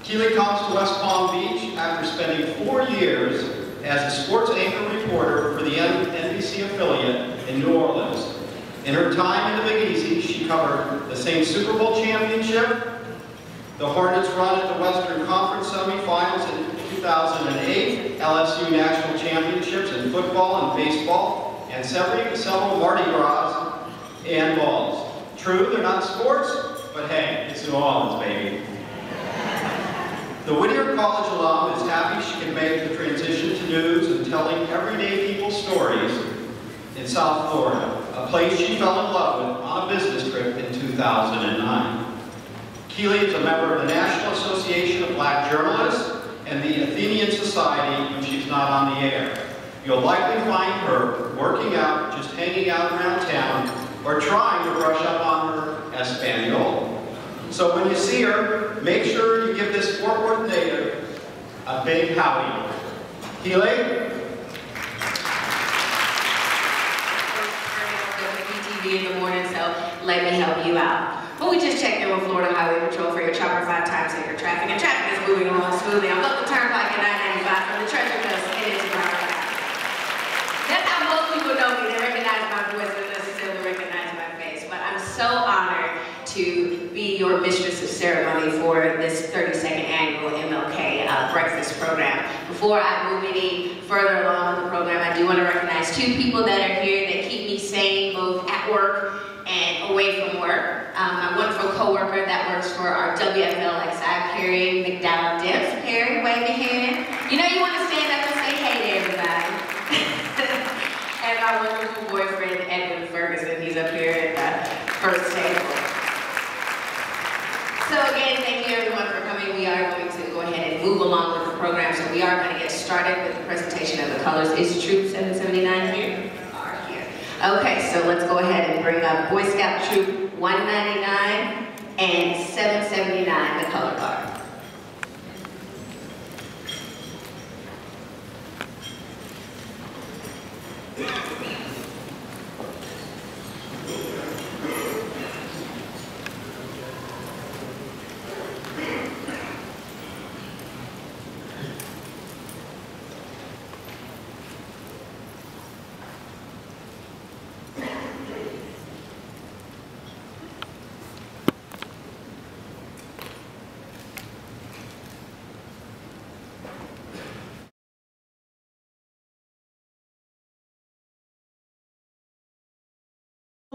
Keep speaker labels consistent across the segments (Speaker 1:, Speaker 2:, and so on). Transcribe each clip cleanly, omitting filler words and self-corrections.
Speaker 1: Keeley comes to West Palm Beach after spending 4 years as a sports anchor reporter for the NBC affiliate in New Orleans. In her time in the Big Easy, she covered the same Super Bowl championship, the Hornets' run at the Western Conference semifinals in 2008, LSU national championships in football and baseball, and several Mardi Gras and balls. True, they're not sports, but hey, it's New Orleans, baby. The Whittier College alum is happy she can make the transition to news and telling everyday people's stories in South Florida, a place she fell in love with on a business trip in 2009. Keeley is a member of the National Association of Black Journalists and the Athenian Society when she's not on the air. You'll likely find her working out, just hanging out around town, or trying to brush up on her Espanol. So when you see her, make sure you give this Fort Worth native a big howdy. Keeley?
Speaker 2: In the morning, so let me help you out. Well, we just checked in with Florida Highway Patrol for your chopper 5 times in your traffic, and traffic is moving along smoothly on both the turnpike and I-95 from the Treasure Coast and into Broward County. That's how most people know me. They recognize my voice, but they still recognize my face. But I'm so honored to be your mistress of ceremony for this 32nd annual MLK breakfast program. Before I move any further along with the program, I do want to recognize 2 people that are here that keep me sane both at work and away from work. My wonderful coworker that works for our WFLXI, Perry McDowell Diff. Perry, wave your hand. You know you want to stand up and say hey to everybody. And my wonderful boyfriend, Edwin Ferguson. He's up here at the first table. So again, thank you everyone for coming. We are going to go ahead and move along with the program. So we are going to get started with the presentation of the colors. Is Troop 779 here? Are here. Okay, so let's go ahead and bring up Boy Scout Troop 199 and 779, the color guard.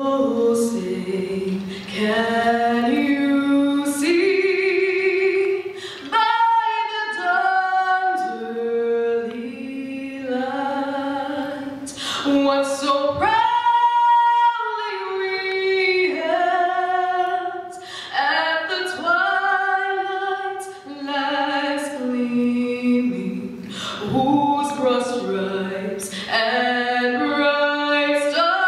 Speaker 3: Oh, say, can you see by the dawn's early light what so proudly we held at the twilight's last gleaming, whose broad stripes and bright stars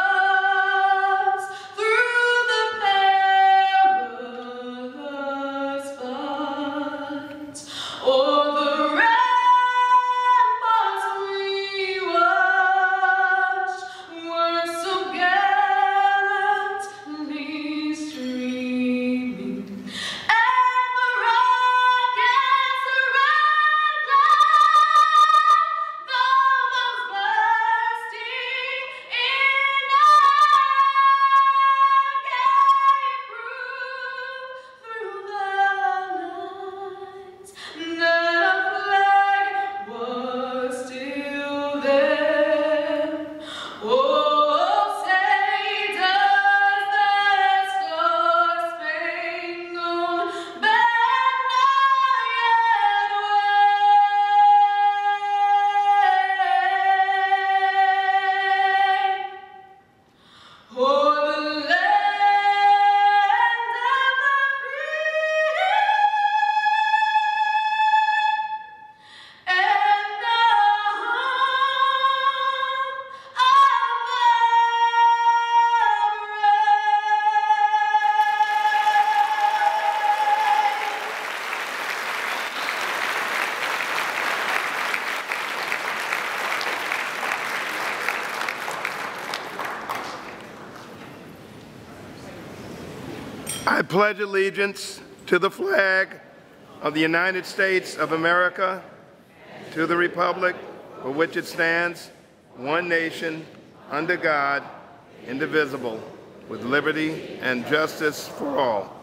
Speaker 4: I pledge allegiance to the flag of the United States of America, to the republic for which it stands, one nation, under God, indivisible, with liberty and justice for all.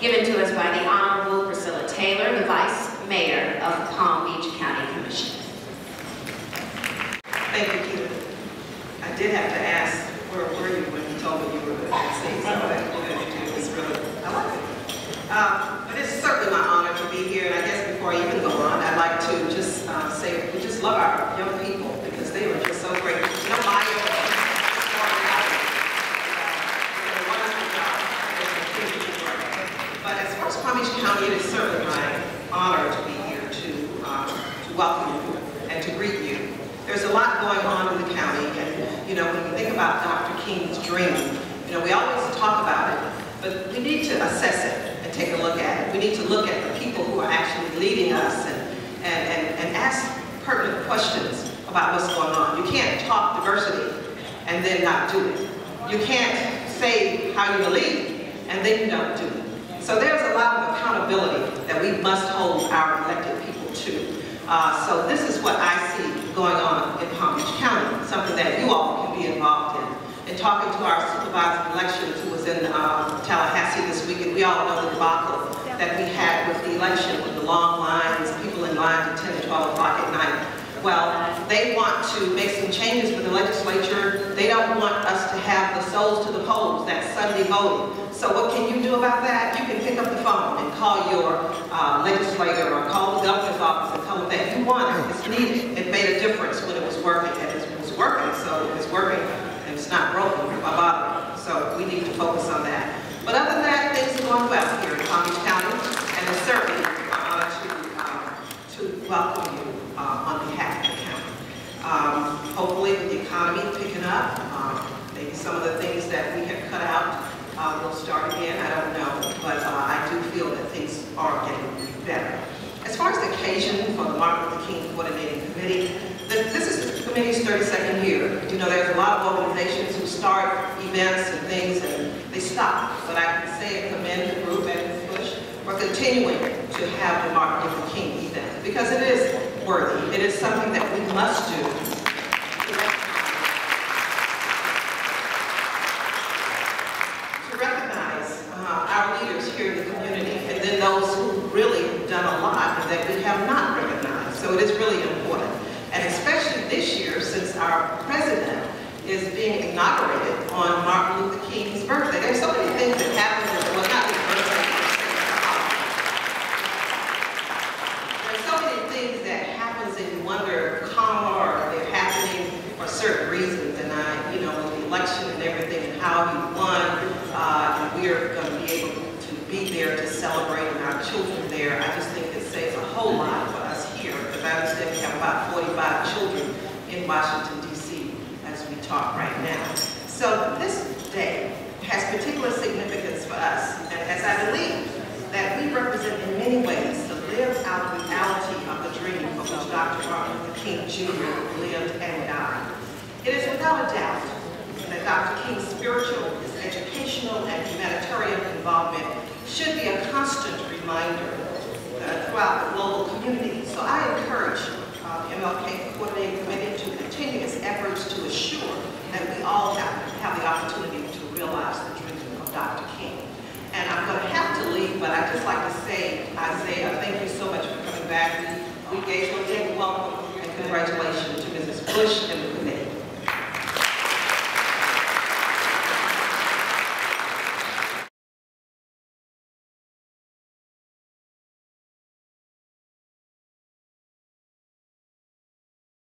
Speaker 2: Given to us by the Honorable Priscilla Taylor, the Vice Mayor of Palm Beach County Commission.
Speaker 5: Thank you, Keita. I did have to ask, where were you when you told me you were going to sing? So that you was really, I like it. But it's certainly my honor to be here. And I guess before I even go on, I'd like to just say we just love our young people because they were just so great. You know, Maya did a wonderful job. But as far as Palm Beach County, it is certainly my honor to be here to welcome you and to greet you. There's a lot going on in the county, and you know, when you think about Dr. King's dream, you know, we always talk about it, but we need to assess it and take a look at it. We need to look at the people who are actually leading us and ask pertinent questions about what's going on. You can't talk diversity and then not do it. You can't say how you believe and then you don't do it. So there's a lot of accountability that we must hold our elected people to. So this is what I see going on in Palm Beach County, something that you all can be involved in. And talking to our supervisor of elections who was in Tallahassee this week, and we all know the debacle that we had with the election, with the long lines, people in line to 10 to 12 o'clock at night. Well, they want to make some changes with the legislature. They don't want us to have the souls to the polls, that Sunday voting. So what can you do about that? You can pick up the phone and call your legislator or call the governor's office and tell them that you won it. It's needed. It made a difference when it was working, and it was working. So if it's working and it's not broken, why bother? So we need to focus on that. But other than that, things are going well here in Palm Beach County, and it's certainly an honor to welcome you on behalf of the county. Hopefully with the economy picking up, maybe some of the things that we have cut out will start again, I don't know, but I do feel that things are getting better. As far as the occasion for the Martin Luther King Coordinating Committee, this is the committee's 32nd year. You know, there's a lot of organizations who start events and things and they stop, but I can say and commend the group and push for continuing to have the Martin Luther King event, because it is worthy. It is something that we must do to recognize president is being inaugurated on Martin Luther King's birthday. There's so many things that happen, well, not his birthday, there's so many things that happens and you wonder, karma, or they're happening for certain reasons. And with the election and everything and how he won, and we're going to be able to be there to celebrate and our children there. I just think it says a whole lot for us here, because I understand we have about 45 children in Washington, D.C. as we talk right now. So this day has particular significance for us, and as I believe that we represent in many ways the lived out reality of the dream for which Dr. Martin Luther King Jr. lived and died. It is without a doubt that Dr. King's spiritual, his educational, and humanitarian involvement should be a constant reminder throughout the global community. So I encourage MLK Coordinating Committee to continue its efforts to assure that we all have